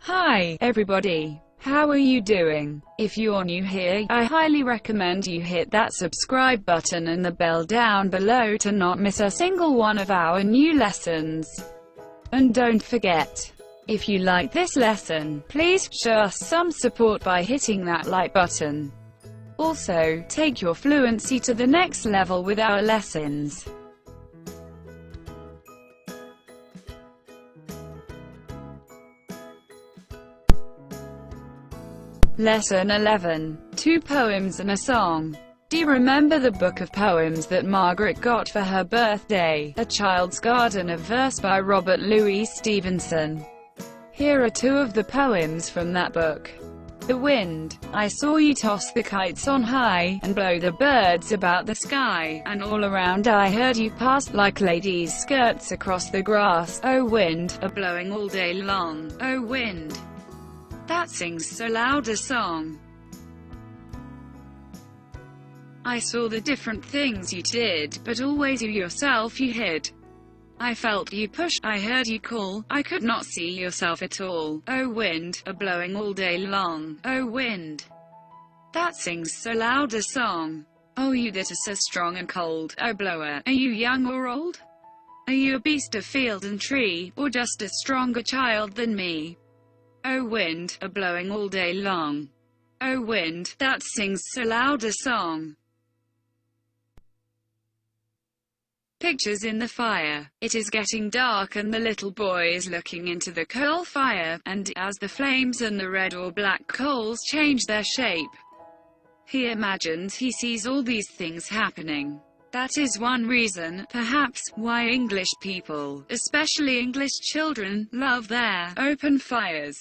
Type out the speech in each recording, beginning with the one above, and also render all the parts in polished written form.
Hi, everybody. How are you doing? If you're new here, I highly recommend you hit that subscribe button and the bell down below to not miss a single one of our new lessons. And don't forget, if you like this lesson, please show us some support by hitting that like button. Also, take your fluency to the next level with our lessons. Lesson 11. 2 poems and a song. Do you remember the book of poems that Margaret got for her birthday, A Child's Garden of Verse by Robert Louis Stevenson? Here are 2 of the poems from that book. The wind. I saw you toss the kites on high, and blow the birds about the sky, and all around I heard you pass, like ladies' skirts across the grass. Oh wind, a blowing all day long. Oh wind, that sings so loud a song. I saw the different things you did, but always you yourself you hid. I felt you push, I heard you call, I could not see yourself at all. Oh wind, a blowing all day long. Oh wind, that sings so loud a song. Oh you that are so strong and cold, oh blower, are you young or old? Are you a beast of field and tree, or just a stronger child than me? Oh wind, a blowing all day long. Oh wind, that sings so loud a song. Pictures in the fire. It is getting dark and the little boy is looking into the coal fire, and as the flames and the red or black coals change their shape, he imagines he sees all these things happening. That is one reason, perhaps, why English people, especially English children, love their open fires.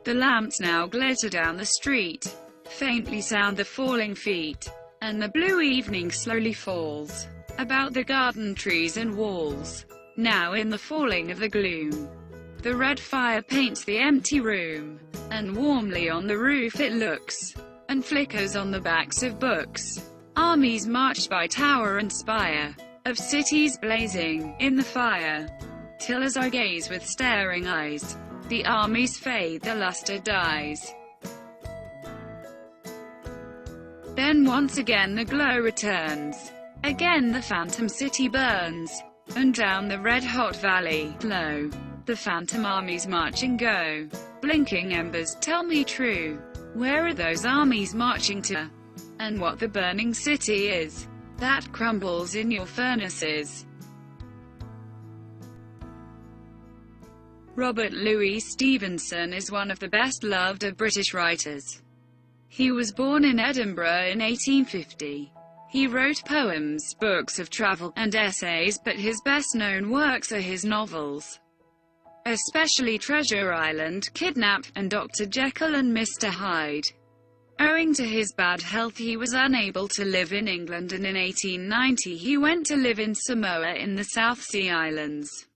The lamps now glitter down the street. Faintly sound the falling feet, and the blue evening slowly falls about the garden trees and walls. Now in the falling of the gloom, the red fire paints the empty room, and warmly on the roof it looks, and flickers on the backs of books. Armies march by tower and spire, of cities blazing in the fire, till as I gaze with staring eyes, the armies fade, the luster dies. Then once again the glow returns. Again the phantom city burns, and down the red-hot valley, lo, the phantom armies marching go. Blinking embers, tell me true, where are those armies marching to? And what the burning city is, that crumbles in your furnaces? Robert Louis Stevenson is one of the best-loved of British writers. He was born in Edinburgh in 1850. He wrote poems, books of travel, and essays, but his best-known works are his novels, especially Treasure Island, Kidnap, and Dr. Jekyll and Mr. Hyde. Owing to his bad health he was unable to live in England, and in 1890 he went to live in Samoa in the South Sea Islands.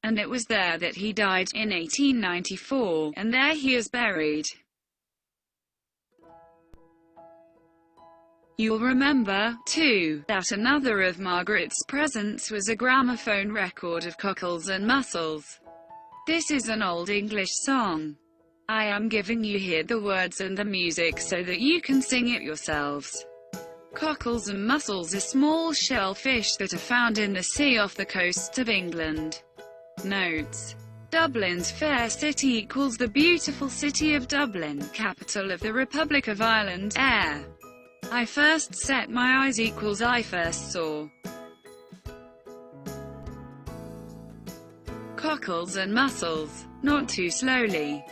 And it was there that he died, in 1894, and there he is buried. You'll remember, too, that another of Margaret's presents was a gramophone record of Cockles and Mussels. This is an old English song. I am giving you here the words and the music so that you can sing it yourselves. Cockles and mussels are small shellfish that are found in the sea off the coasts of England. Notes. Dublin's fair city equals the beautiful city of Dublin, capital of the Republic of Ireland. Air. I first set my eyes equals I first saw. Cockles and mussels, not too slowly.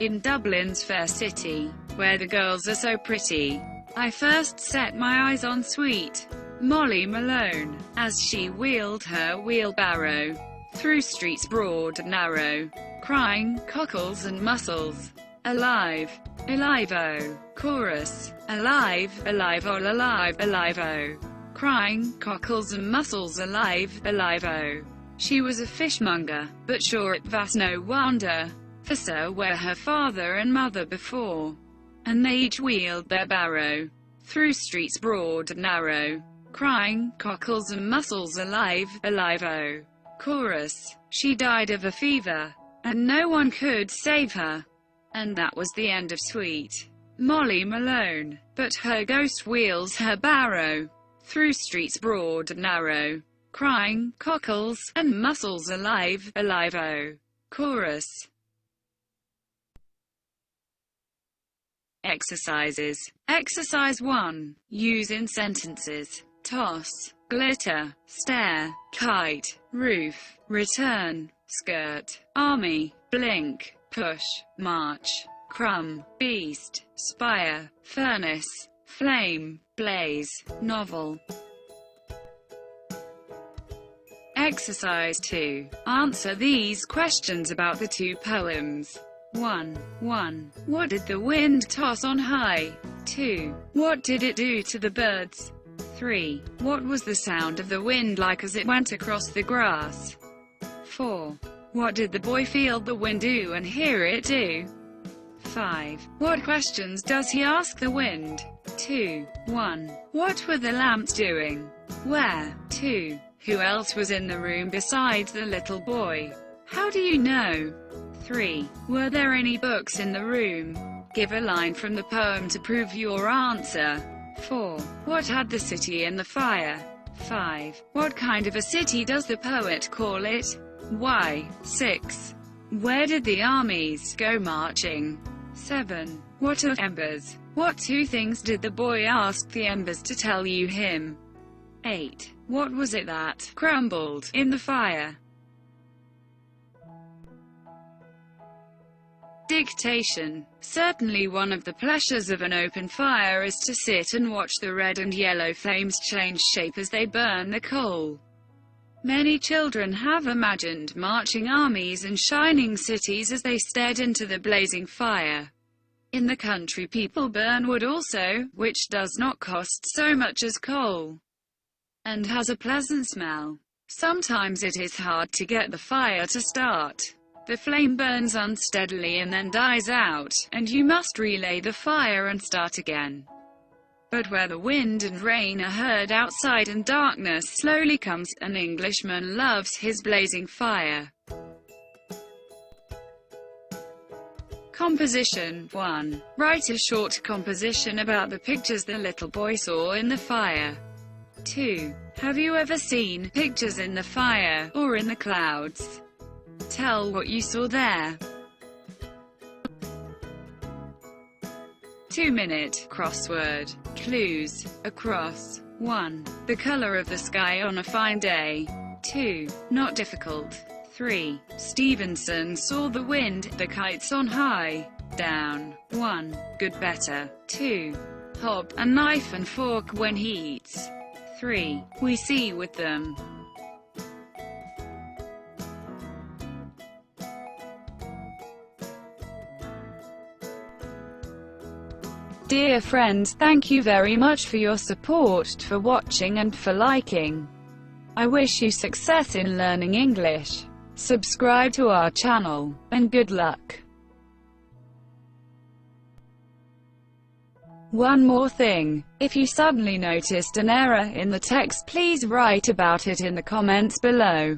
In Dublin's fair city, where the girls are so pretty, I first set my eyes on sweet Molly Malone, as she wheeled her wheelbarrow through streets broad and narrow, crying, Cockles and mussels, alive, alive-o, chorus, alive, alive-o, alive, alive-o, crying, Cockles and mussels, alive, alive-o. She was a fishmonger, but sure it was no wonder, for so were her father and mother before, and they each wheeled their barrow through streets broad and narrow, crying, cockles and mussels alive, alive-o. Chorus. She died of a fever, and no one could save her. And that was the end of Sweet Molly Malone. But her ghost wheels her barrow through streets broad and narrow, crying, cockles, and mussels alive, alive-o. Chorus. Exercises. Exercise 1. Use in sentences. Toss, glitter, stare, kite, roof, return, skirt, army, blink, push, march, crumb, beast, spire, furnace, flame, blaze, novel. Exercise 2. Answer these questions about the two poems. 1. What did the wind toss on high? 2. What did it do to the birds? 3. What was the sound of the wind like as it went across the grass? 4. What did the boy feel the wind do and hear it do? 5. What questions does he ask the wind? 2. 1. What were the lamps doing? Where? 2. Who else was in the room besides the little boy? How do you know? 3. Were there any books in the room? Give a line from the poem to prove your answer. 4. What had the city in the fire? 5. What kind of a city does the poet call it? Why? 6. Where did the armies go marching? 7. What are embers? What two things did the boy ask the embers to tell you him? 8. What was it that crumbled in the fire? Dictation. Certainly one of the pleasures of an open fire is to sit and watch the red and yellow flames change shape as they burn the coal. Many children have imagined marching armies and shining cities as they stared into the blazing fire. In the country people burn wood also, which does not cost so much as coal, and has a pleasant smell. Sometimes it is hard to get the fire to start. The flame burns unsteadily and then dies out, and you must relay the fire and start again. But where the wind and rain are heard outside and darkness slowly comes, an Englishman loves his blazing fire. Composition. 1. Write a short composition about the pictures the little boy saw in the fire. 2. Have you ever seen pictures in the fire, or in the clouds? Tell what you saw there. 2-minute crossword. Clues. Across. 1. The color of the sky on a fine day. 2. Not difficult. 3. Stevenson saw the wind, the kites on high. Down. 1. Good better. 2. Hob, a knife and fork when he eats. 3. We see with them. Dear friends, thank you very much for your support, for watching and for liking. I wish you success in learning English. Subscribe to our channel, and good luck. One more thing. If you suddenly noticed an error in the text, please write about it in the comments below.